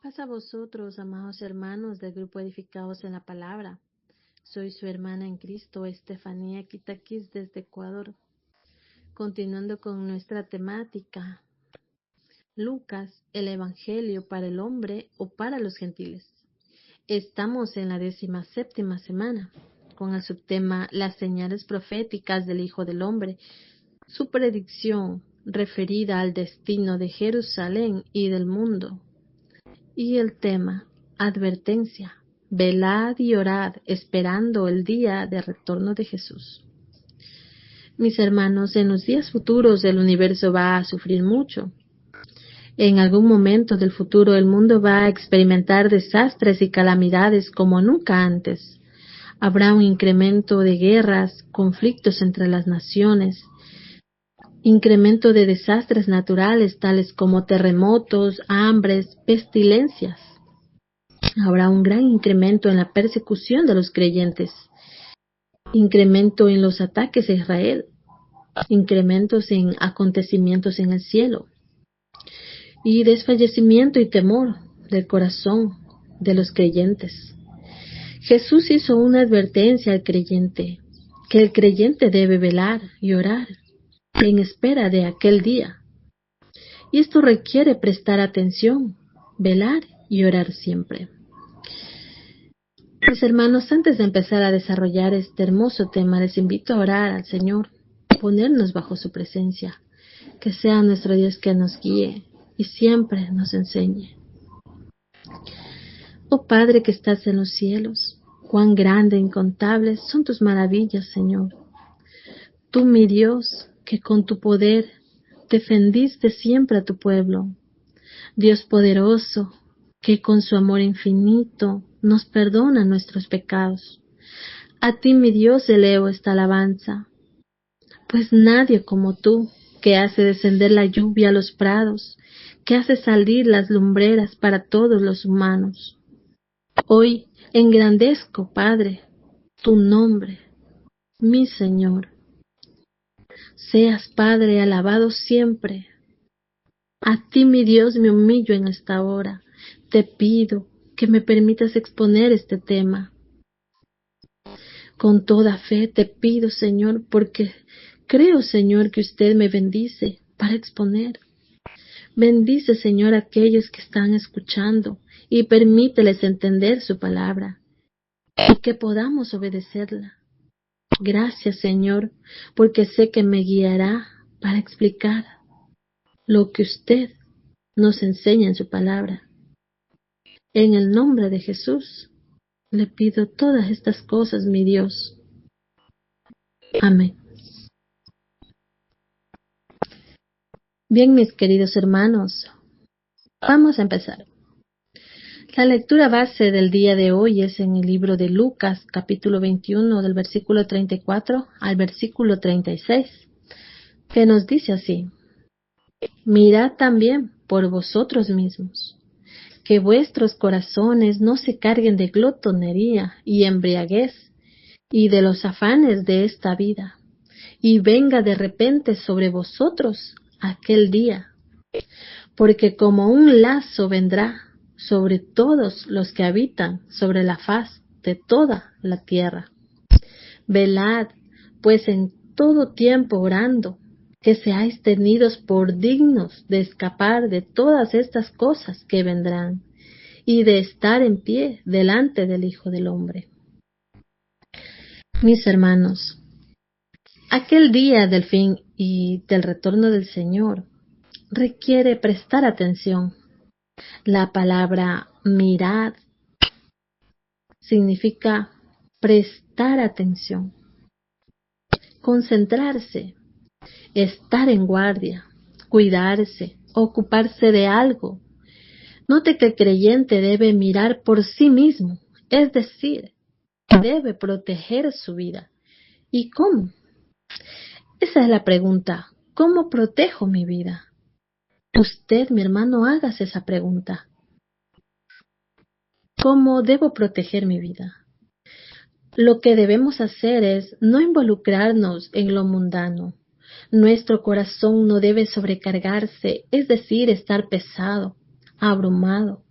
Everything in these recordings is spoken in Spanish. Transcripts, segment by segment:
Paz a vosotros, amados hermanos del grupo Edificados en la Palabra. Soy su hermana en Cristo, Estefanía Quitaquis desde Ecuador. Continuando con nuestra temática, Lucas, el Evangelio para el hombre o para los gentiles. Estamos en la 17ª semana, con el subtema Las señales proféticas del Hijo del Hombre, su predicción referida al destino de Jerusalén y del mundo. Y el tema, advertencia, velad y orad esperando el día de retorno de Jesús. Mis hermanos, en los días futuros el universo va a sufrir mucho. En algún momento del futuro el mundo va a experimentar desastres y calamidades como nunca antes. Habrá un incremento de guerras, conflictos entre las naciones, incremento de desastres naturales tales como terremotos, hambres, pestilencias. Habrá un gran incremento en la persecución de los creyentes, incremento en los ataques a Israel, incrementos en acontecimientos en el cielo, y desfallecimiento y temor del corazón de los creyentes. Jesús hizo una advertencia al creyente, que el creyente debe velar y orar en espera de aquel día. Y esto requiere prestar atención, velar y orar siempre. Mis hermanos, antes de empezar a desarrollar este hermoso tema, les invito a orar al Señor, ponernos bajo su presencia, que sea nuestro Dios que nos guíe y siempre nos enseñe. Oh Padre que estás en los cielos, cuán grande e incontables son tus maravillas, Señor. Tú, mi Dios, que con tu poder defendiste siempre a tu pueblo. Dios poderoso, que con su amor infinito nos perdona nuestros pecados. A ti, mi Dios, elevo esta alabanza, pues nadie como tú, que hace descender la lluvia a los prados, que hace salir las lumbreras para todos los humanos. Hoy engrandezco, Padre, tu nombre, mi Señor. Seas, Padre, alabado siempre. A ti, mi Dios, me humillo en esta hora. Te pido que me permitas exponer este tema. Con toda fe te pido, Señor, porque creo, Señor, que usted me bendice para exponer. Bendice, Señor, a aquellos que están escuchando y permíteles entender su palabra y que podamos obedecerla. Gracias, Señor, porque sé que me guiará para explicar lo que usted nos enseña en su palabra. En el nombre de Jesús, le pido todas estas cosas, mi Dios. Amén. Bien, mis queridos hermanos, vamos a empezar. La lectura base del día de hoy es en el libro de Lucas, capítulo 21, del versículo 34 al versículo 36, que nos dice así: Mirad también por vosotros mismos, que vuestros corazones no se carguen de glotonería y embriaguez, y de los afanes de esta vida, y venga de repente sobre vosotros aquel día, porque como un lazo vendrá sobre todos los que habitan sobre la faz de toda la tierra. Velad, pues, en todo tiempo orando, que seáis tenidos por dignos de escapar de todas estas cosas que vendrán, y de estar en pie delante del Hijo del Hombre. Mis hermanos, aquel día del fin y del retorno del Señor requiere prestar atención. La palabra mirad significa prestar atención, concentrarse, estar en guardia, cuidarse, ocuparse de algo. Note que el creyente debe mirar por sí mismo, es decir, debe proteger su vida. ¿Y cómo? Esa es la pregunta. ¿Cómo protejo mi vida? Usted, mi hermano, hágase esa pregunta. ¿Cómo debo proteger mi vida? Lo que debemos hacer es no involucrarnos en lo mundano. Nuestro corazón no debe sobrecargarse, es decir, estar pesado, abrumado.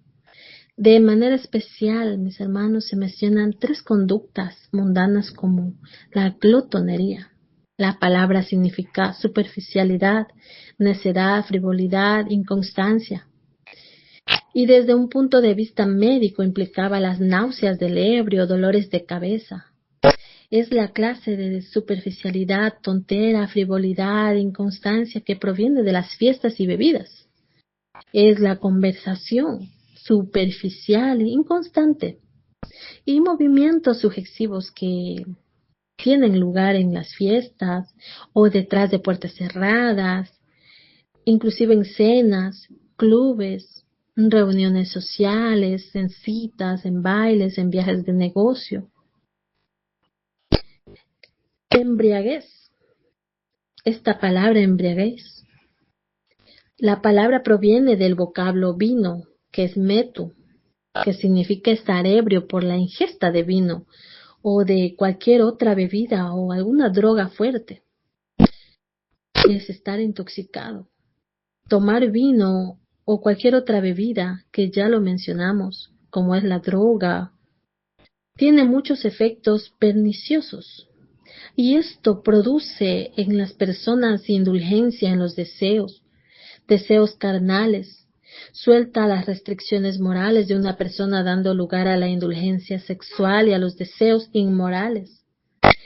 De manera especial, mis hermanos, se mencionan 3 conductas mundanas como la glotonería. La palabra significa superficialidad, necedad, frivolidad, inconstancia. Y desde un punto de vista médico implicaba las náuseas del ebrio, dolores de cabeza. Es la clase de superficialidad, tontera, frivolidad, inconstancia que proviene de las fiestas y bebidas. Es la conversación superficial e inconstante y movimientos sugestivos que tienen lugar en las fiestas o detrás de puertas cerradas, inclusive en cenas, clubes, reuniones sociales, en citas, en bailes, en viajes de negocio. Embriaguez. Esta palabra embriaguez. La palabra proviene del vocablo vino, que es metu, que significa estar ebrio por la ingesta de vino o de cualquier otra bebida o alguna droga fuerte. Es estar intoxicado. Tomar vino o cualquier otra bebida, que ya lo mencionamos, como es la droga, tiene muchos efectos perniciosos. Y esto produce en las personas indulgencia en los deseos carnales, suelta las restricciones morales de una persona dando lugar a la indulgencia sexual y a los deseos inmorales.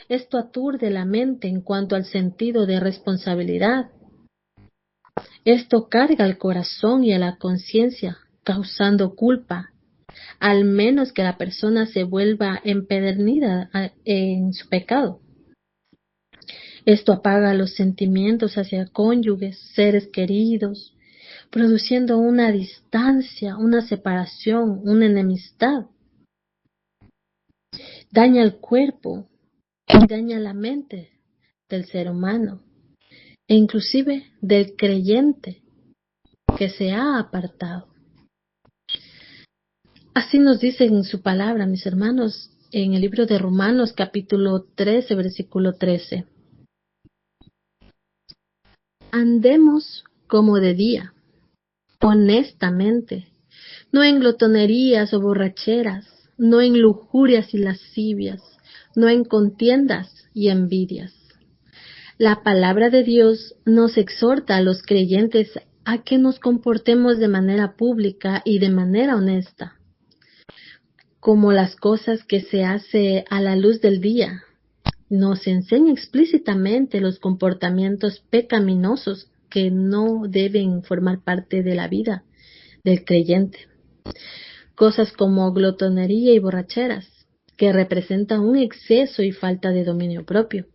Esto aturde la mente en cuanto al sentido de responsabilidad. Esto carga al corazón y a la conciencia, causando culpa, al menos que la persona se vuelva empedernida en su pecado. Esto apaga los sentimientos hacia cónyuges, seres queridos, produciendo una distancia, una separación, una enemistad. Daña el cuerpo y daña la mente del ser humano e inclusive del creyente que se ha apartado. Así nos dice en su palabra, mis hermanos, en el libro de Romanos capítulo 13, versículo 13. Andemos como de día, honestamente, no en glotonerías o borracheras, no en lujurias y lascivias, no en contiendas y envidias. La palabra de Dios nos exhorta a los creyentes a que nos comportemos de manera pública y de manera honesta, como las cosas que se hace a la luz del día. Nos enseña explícitamente los comportamientos pecaminosos que no deben formar parte de la vida del creyente. Cosas como glotonería y borracheras, que representan un exceso y falta de dominio propio.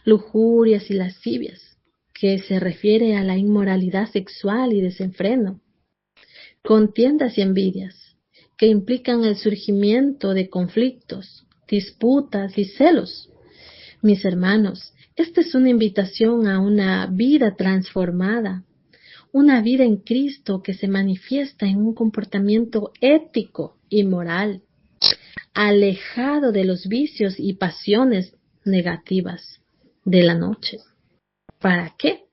Lujurias y lascivias, que se refiere a la inmoralidad sexual y desenfreno. Contiendas y envidias, que implican el surgimiento de conflictos, disputas y celos. Mis hermanos, esta es una invitación a una vida transformada, una vida en Cristo que se manifiesta en un comportamiento ético y moral, alejado de los vicios y pasiones negativas de la noche. ¿Para qué?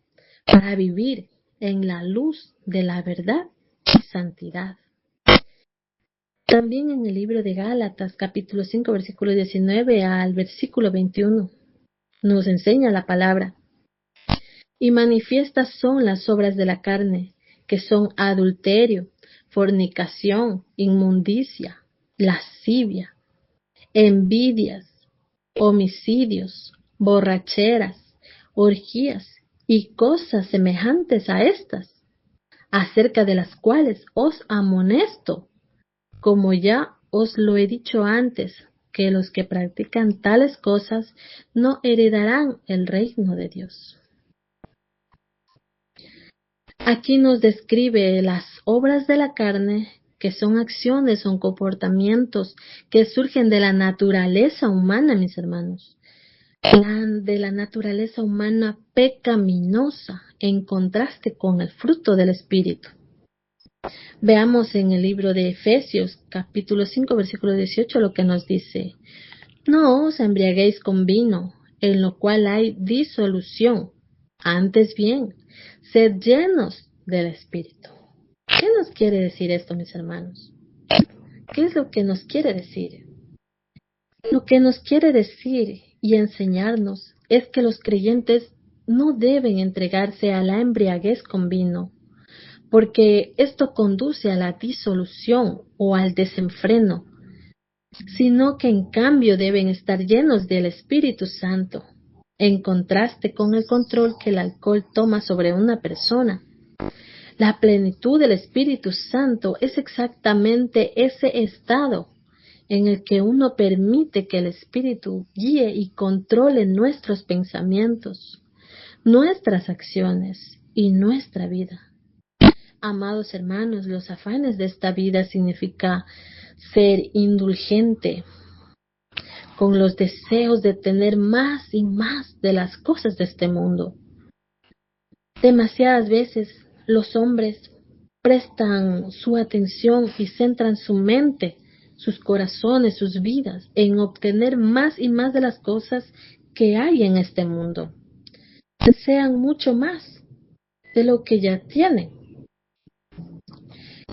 Para vivir en la luz de la verdad y santidad. También en el libro de Gálatas, capítulo 5, versículo 19 al versículo 21, nos enseña la palabra. Y manifiestas son las obras de la carne, que son adulterio, fornicación, inmundicia, lascivia, envidias, homicidios, borracheras, orgías y cosas semejantes a estas, acerca de las cuales os amonesto, como ya os lo he dicho antes, que los que practican tales cosas no heredarán el reino de Dios. Aquí nos describe las obras de la carne, que son acciones, son comportamientos que surgen de la naturaleza humana, mis hermanos. De la naturaleza humana pecaminosa, en contraste con el fruto del Espíritu. Veamos en el libro de Efesios, capítulo 5, versículo 18, lo que nos dice. No os embriaguéis con vino, en lo cual hay disolución. Antes bien, sed llenos del Espíritu. ¿Qué nos quiere decir esto, mis hermanos? ¿Qué es lo que nos quiere decir? Lo que nos quiere decir y enseñarnos es que los creyentes no deben entregarse a la embriaguez con vino, porque esto conduce a la disolución o al desenfreno, sino que en cambio deben estar llenos del Espíritu Santo, en contraste con el control que el alcohol toma sobre una persona. La plenitud del Espíritu Santo es exactamente ese estado en el que uno permite que el Espíritu guíe y controle nuestros pensamientos, nuestras acciones y nuestra vida. Amados hermanos, los afanes de esta vida significa ser indulgente con los deseos de tener más y más de las cosas de este mundo. Demasiadas veces los hombres prestan su atención y centran su mente, sus corazones, sus vidas en obtener más y más de las cosas que hay en este mundo. Desean mucho más de lo que ya tienen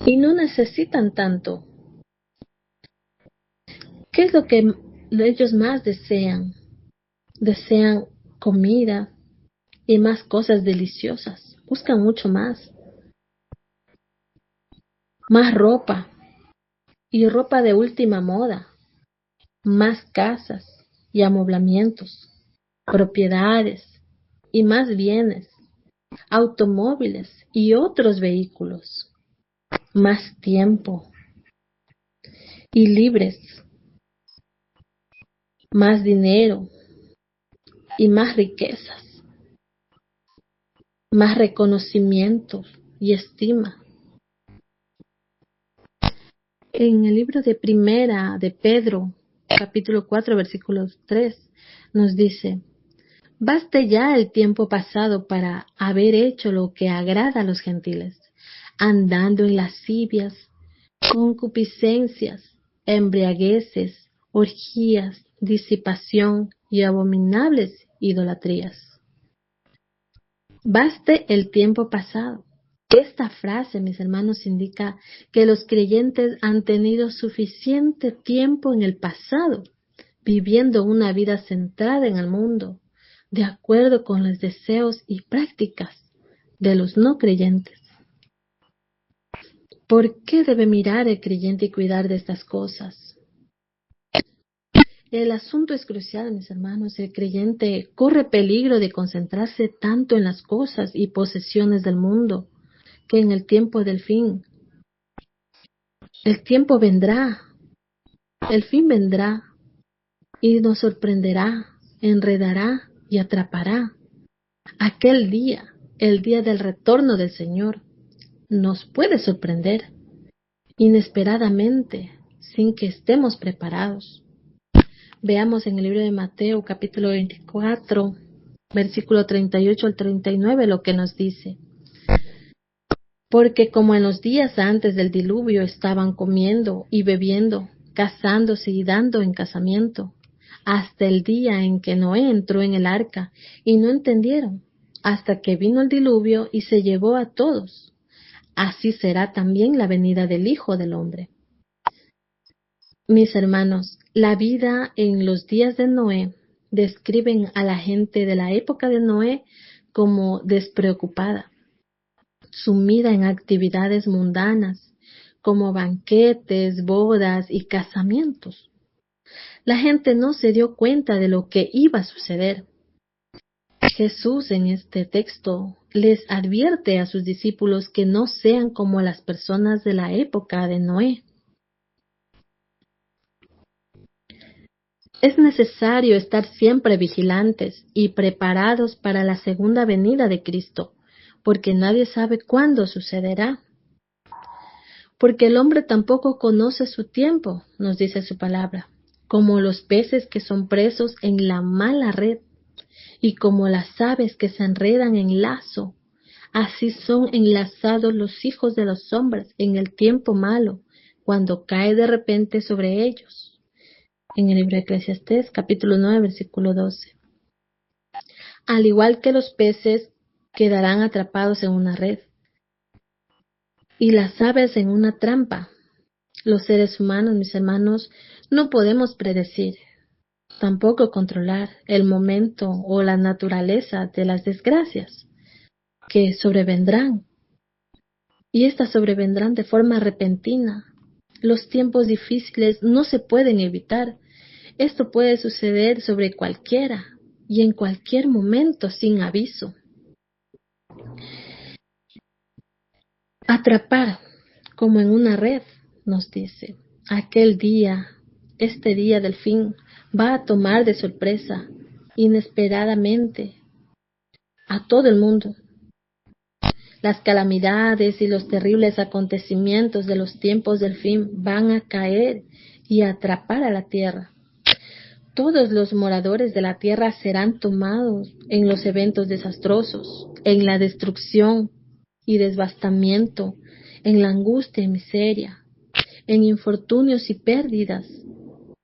y no necesitan tanto. ¿Qué es lo que ellos más desean? Desean comida y más cosas deliciosas. Buscan mucho más. Más ropa y ropa de última moda. Más casas y amoblamientos. Propiedades y más bienes. Automóviles y otros vehículos. Más tiempo y libres. Más dinero y más riquezas. Más reconocimiento y estima. En el libro de Primera de Pedro, capítulo 4, versículo 3, nos dice: baste ya el tiempo pasado para haber hecho lo que agrada a los gentiles, andando en lascivias, concupiscencias, embriagueces, orgías, disipación y abominables idolatrías. Baste el tiempo pasado. Esta frase, mis hermanos, indica que los creyentes han tenido suficiente tiempo en el pasado, viviendo una vida centrada en el mundo, de acuerdo con los deseos y prácticas de los no creyentes. ¿Por qué debe mirar el creyente y cuidar de estas cosas? El asunto es crucial, mis hermanos. El creyente corre peligro de concentrarse tanto en las cosas y posesiones del mundo que en el tiempo del fin. El tiempo vendrá, el fin vendrá y nos sorprenderá, enredará y atrapará. Aquel día, el día del retorno del Señor, nos puede sorprender inesperadamente sin que estemos preparados. Veamos en el libro de Mateo, capítulo 24, versículo 38 al 39, lo que nos dice. Porque como en los días antes del diluvio estaban comiendo y bebiendo, casándose y dando en casamiento, hasta el día en que Noé entró en el arca, y no entendieron, hasta que vino el diluvio y se llevó a todos. Así será también la venida del Hijo del Hombre. Mis hermanos, la vida en los días de Noé describen a la gente de la época de Noé como despreocupada, sumida en actividades mundanas, como banquetes, bodas y casamientos. La gente no se dio cuenta de lo que iba a suceder. Jesús en este texto les advierte a sus discípulos que no sean como las personas de la época de Noé. Es necesario estar siempre vigilantes y preparados para la segunda venida de Cristo, porque nadie sabe cuándo sucederá. Porque el hombre tampoco conoce su tiempo, nos dice su palabra, como los peces que son presos en la mala red, y como las aves que se enredan en lazo, así son enlazados los hijos de los hombres en el tiempo malo, cuando cae de repente sobre ellos. En el libro de Eclesiastés, capítulo 9, versículo 12. Al igual que los peces quedarán atrapados en una red y las aves en una trampa, Los seres humanos, mis hermanos, no podemos predecir, tampoco controlar el momento o la naturaleza de las desgracias que sobrevendrán. Y estas sobrevendrán de forma repentina. Los tiempos difíciles no se pueden evitar. Esto puede suceder sobre cualquiera y en cualquier momento sin aviso. Atrapar, como en una red, nos dice, aquel día, este día del fin, va a tomar de sorpresa, inesperadamente, a todo el mundo. Las calamidades y los terribles acontecimientos de los tiempos del fin van a caer y atrapar a la tierra. Todos los moradores de la tierra serán tomados en los eventos desastrosos, en la destrucción y devastamiento, en la angustia y miseria, en infortunios y pérdidas,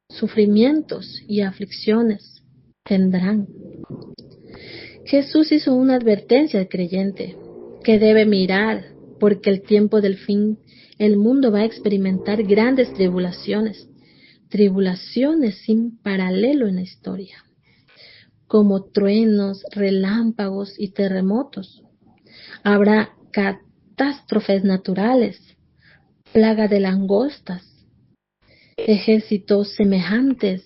sufrimientos y aflicciones tendrán. Jesús hizo una advertencia al creyente que debe mirar, porque el tiempo del fin, el mundo va a experimentar grandes tribulaciones, tribulaciones sin paralelo en la historia, como truenos, relámpagos y terremotos. Habrá catástrofes naturales, plaga de langostas, ejércitos semejantes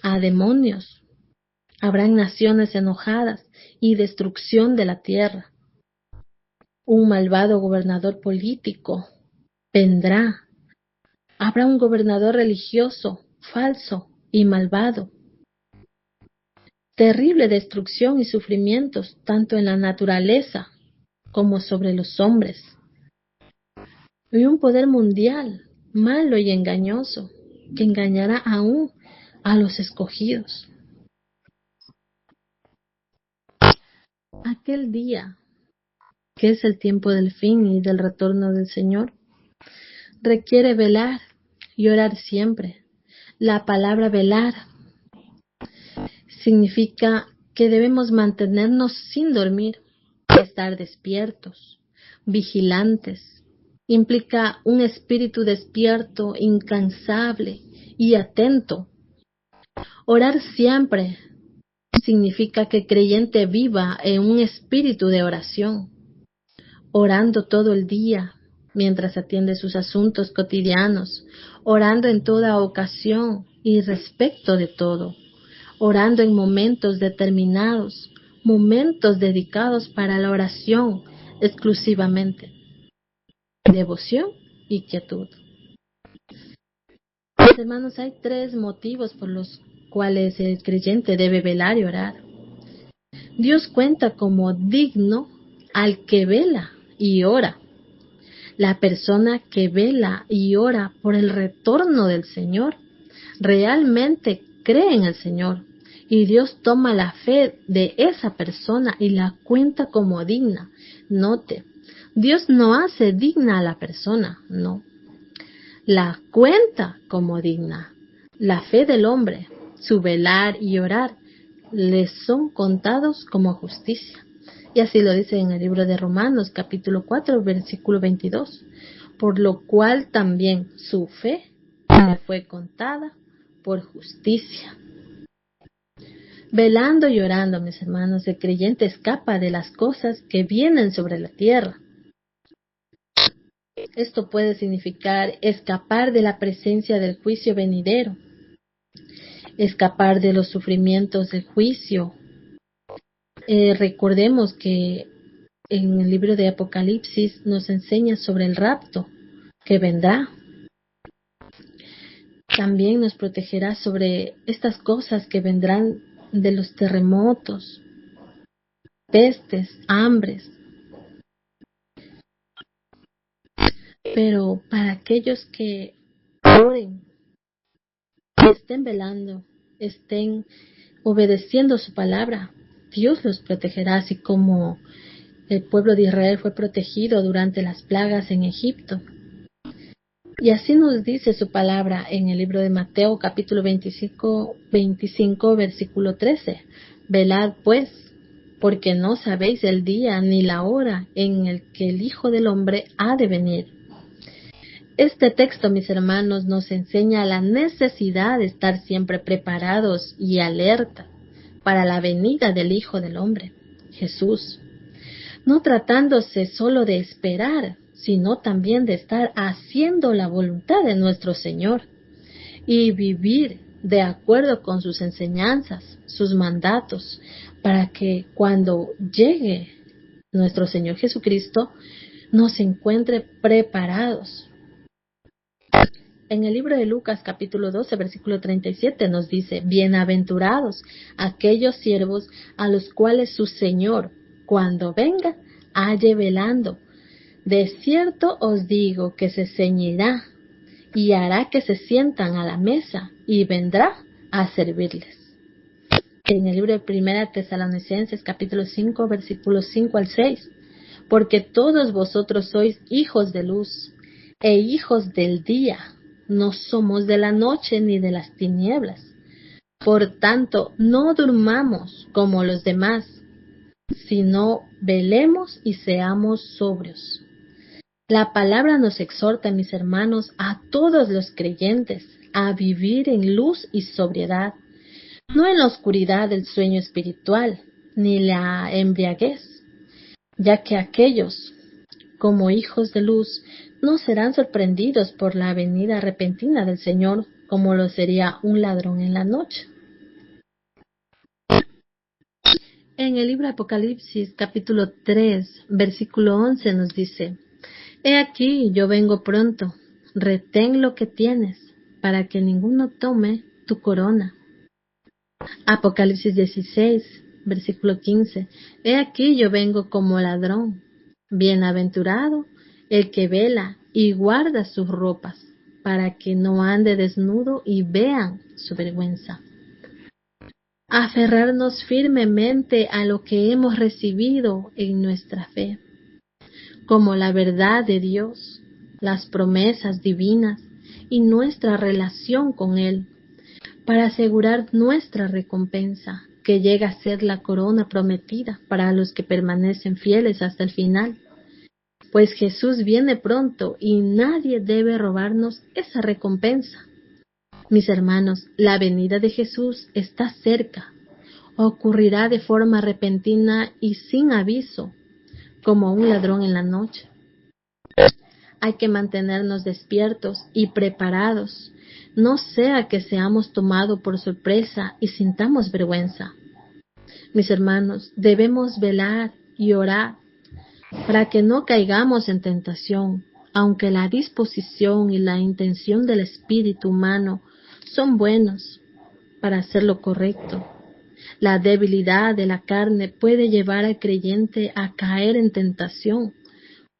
a demonios. Habrán naciones enojadas y destrucción de la tierra. Un malvado gobernador político vendrá. Habrá un gobernador religioso, falso y malvado. Terrible destrucción y sufrimientos tanto en la naturaleza como sobre los hombres. Y un poder mundial, malo y engañoso, que engañará aún a los escogidos. Aquel día, que es el tiempo del fin y del retorno del Señor, requiere velar y orar siempre. La palabra velar significa que debemos mantenernos sin dormir, estar despiertos, vigilantes. Implica un espíritu despierto, incansable y atento. Orar siempre significa que el creyente viva en un espíritu de oración, orando todo el día mientras atiende sus asuntos cotidianos, orando en toda ocasión y respecto de todo, orando en momentos determinados, momentos dedicados para la oración exclusivamente, devoción y quietud. Mis hermanos, hay 3 motivos por los cuales el creyente debe velar y orar. Dios cuenta como digno al que vela y ora. La persona que vela y ora por el retorno del Señor realmente cree en el Señor, y Dios toma la fe de esa persona y la cuenta como digna. Note, Dios no hace digna a la persona, no. La cuenta como digna. La fe del hombre, su velar y orar, les son contados como justicia. Y así lo dice en el libro de Romanos, capítulo 4, versículo 22. Por lo cual también su fe le fue contada por justicia. Velando y orando, mis hermanos, el creyente escapa de las cosas que vienen sobre la tierra. Esto puede significar escapar de la presencia del juicio venidero, escapar de los sufrimientos del juicio. Recordemos que en el libro de Apocalipsis nos enseña sobre el rapto que vendrá. También nos protegerá sobre estas cosas que vendrán de los terremotos, pestes, hambres. Pero para aquellos que oren, que estén velando, estén obedeciendo su palabra, Dios los protegerá, así como el pueblo de Israel fue protegido durante las plagas en Egipto. Y así nos dice su palabra en el libro de Mateo, capítulo 25, versículo 13. Velad pues, porque no sabéis el día ni la hora en el que el Hijo del Hombre ha de venir. Este texto, mis hermanos, nos enseña la necesidad de estar siempre preparados y alerta para la venida del Hijo del Hombre, Jesús, no tratándose solo de esperar, sino también de estar haciendo la voluntad de nuestro Señor y vivir de acuerdo con sus enseñanzas, sus mandatos, para que cuando llegue nuestro Señor Jesucristo nos encuentre preparados. En el libro de Lucas capítulo 12 versículo 37 nos dice: bienaventurados aquellos siervos a los cuales su Señor, cuando venga, halle velando. De cierto os digo que se ceñirá y hará que se sientan a la mesa y vendrá a servirles. En el libro de Primera Tesalonicenses capítulo 5 versículos 5 al 6, porque todos vosotros sois hijos de luz e hijos del día, no somos de la noche ni de las tinieblas. Por tanto, no durmamos como los demás, sino velemos y seamos sobrios. La palabra nos exhorta, mis hermanos, a todos los creyentes a vivir en luz y sobriedad, no en la oscuridad del sueño espiritual, ni la embriaguez, ya que aquellos, como hijos de luz, no serán sorprendidos por la venida repentina del Señor, como lo sería un ladrón en la noche. En el libro de Apocalipsis, capítulo 3, versículo 11 nos dice: He aquí, yo vengo pronto, retén lo que tienes, para que ninguno tome tu corona. Apocalipsis 16, versículo 15: He aquí, yo vengo como ladrón. Bienaventurado el que vela y guarda sus ropas, para que no ande desnudo y vean su vergüenza. Aferrarnos firmemente a lo que hemos recibido en nuestra fe, como la verdad de Dios, las promesas divinas y nuestra relación con Él, para asegurar nuestra recompensa, que llega a ser la corona prometida para los que permanecen fieles hasta el final. Pues Jesús viene pronto y nadie debe robarnos esa recompensa. Mis hermanos, la venida de Jesús está cerca. Ocurrirá de forma repentina y sin aviso, como un ladrón en la noche. Hay que mantenernos despiertos y preparados, no sea que seamos tomados por sorpresa y sintamos vergüenza. Mis hermanos, debemos velar y orar para que no caigamos en tentación, aunque la disposición y la intención del espíritu humano son buenos para hacer lo correcto. La debilidad de la carne puede llevar al creyente a caer en tentación,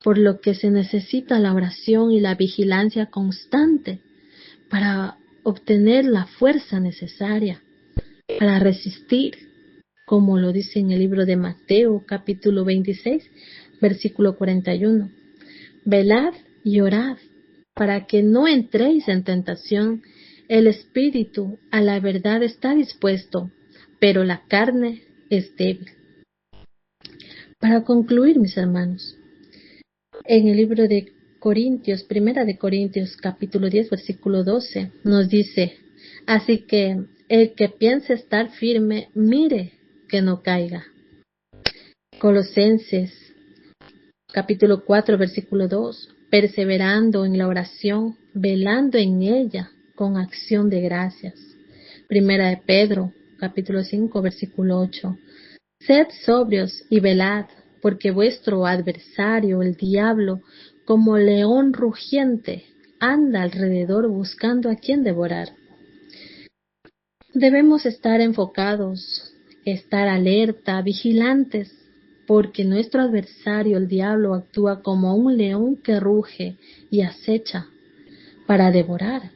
por lo que se necesita la oración y la vigilancia constante para obtener la fuerza necesaria para resistir, como lo dice en el libro de Mateo capítulo 26, versículo 41. Velad y orad para que no entréis en tentación. El espíritu a la verdad está dispuesto, pero la carne es débil. Para concluir, mis hermanos, en el libro de Corintios, Primera de Corintios, capítulo 10, versículo 12, nos dice: así que el que piense estar firme, mire que no caiga. Colosenses, capítulo 4, versículo 2, perseverando en la oración, velando en ella con acción de gracias. Primera de Pedro, capítulo 5, versículo 8, sed sobrios y velad, porque vuestro adversario, el diablo, como león rugiente, anda alrededor buscando a quien devorar. Debemos estar enfocados, estar alerta, vigilantes, porque nuestro adversario, el diablo, actúa como un león que ruge y acecha para devorar,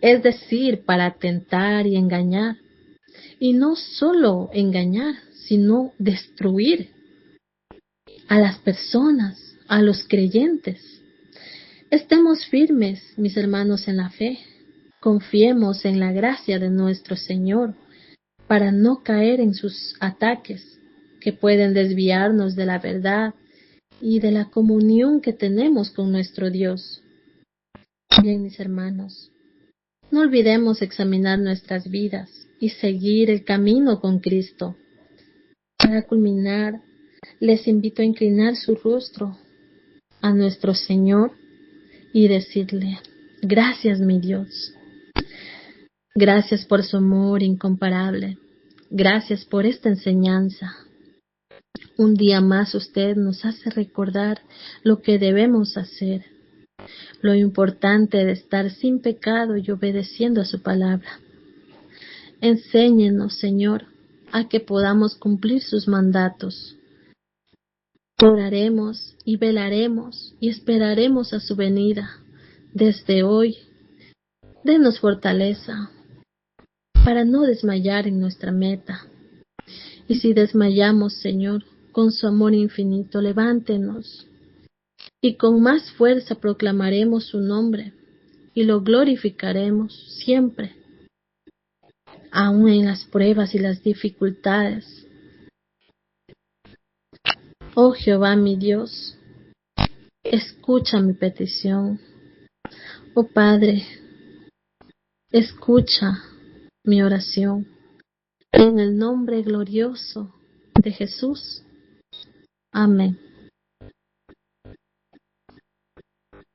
es decir, para tentar y engañar. Y no solo engañar, sino destruir a las personas, a los creyentes. Estemos firmes, mis hermanos, en la fe. Confiemos en la gracia de nuestro Señor para no caer en sus ataques que pueden desviarnos de la verdad y de la comunión que tenemos con nuestro Dios. Bien, mis hermanos, no olvidemos examinar nuestras vidas y seguir el camino con Cristo. Para culminar, les invito a inclinar su rostro a nuestro Señor y decirle: gracias, mi Dios. Gracias por su amor incomparable. Gracias por esta enseñanza. Un día más usted nos hace recordar lo que debemos hacer, lo importante de estar sin pecado y obedeciendo a su palabra. Enséñenos, Señor, a que podamos cumplir sus mandatos. Oraremos y velaremos y esperaremos a su venida. Desde hoy, denos fortaleza para no desmayar en nuestra meta. Y si desmayamos, Señor, con su amor infinito, levántenos y con más fuerza proclamaremos su nombre y lo glorificaremos siempre, aun en las pruebas y las dificultades. Oh Jehová, mi Dios, escucha mi petición. Oh Padre, escucha mi oración. En el nombre glorioso de Jesús. Amén.